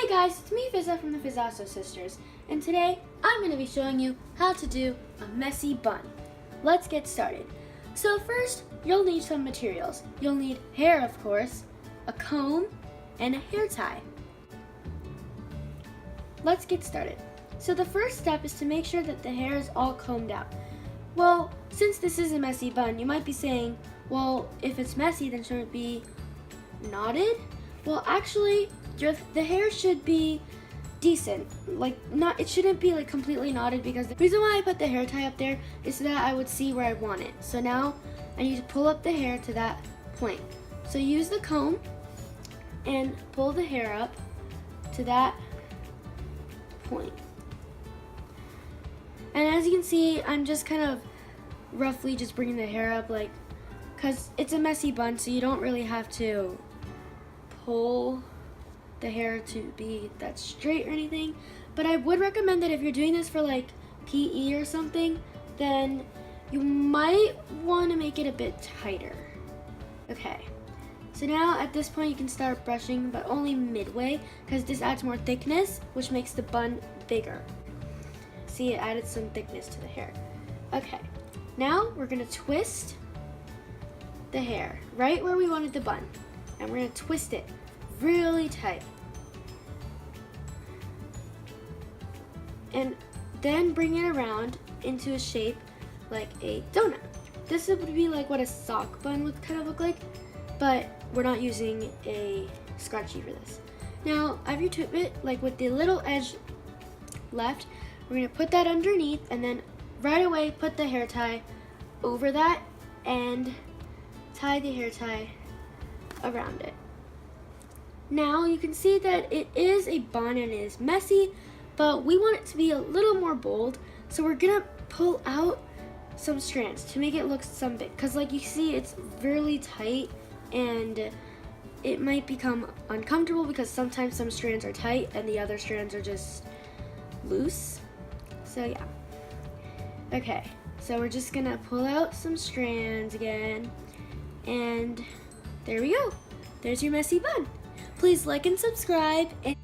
Hey guys, it's me Fiza from the Fiza'sHairstyleTutorials sisters, and today I'm going to be showing you how to do a messy bun. Let's get started. So first, you'll need some materials. You'll need hair, of course, a comb, and a hair tie. Let's get started. So the first step is to make sure that the hair is all combed out. Well, since this is a messy bun, you might be saying, well, if it's messy, then shouldn't it be knotted? Well, actually, the hair should be decent. It shouldn't be completely knotted, because the reason why I put the hair tie up there is so that I would see where I want it. So now I need to pull up the hair to that point. So use the comb and pull the hair up to that point. And as you can see, I'm just kind of roughly just bringing the hair up, because it's a messy bun, so you don't really have to pull the hair to be that straight or anything. But I would recommend that if you're doing this for PE or something, then you might want to make it a bit tighter. Okay, so now at this point you can start brushing, but only midway, because this adds more thickness, which makes the bun bigger. See, it added some thickness to the hair. Okay, now we're gonna twist the hair right where we wanted the bun, and we're gonna twist it really tight. And then bring it around into a shape like a donut. This would be like what a sock bun would kind of look like, but we're not using a scrunchie for this. Now, I have your tip with the little edge left. We're gonna put that underneath, and then right away put the hair tie over that and tie the hair tie around it. Now you can see that it is a bun and it is messy, but we want it to be a little more bold, so we're gonna pull out some strands to make it look some bit, because you see, it's really tight and it might become uncomfortable because sometimes some strands are tight and the other strands are just loose. So yeah. Okay, so we're just gonna pull out some strands again, and there we go. There's your messy bun. Please like and subscribe. And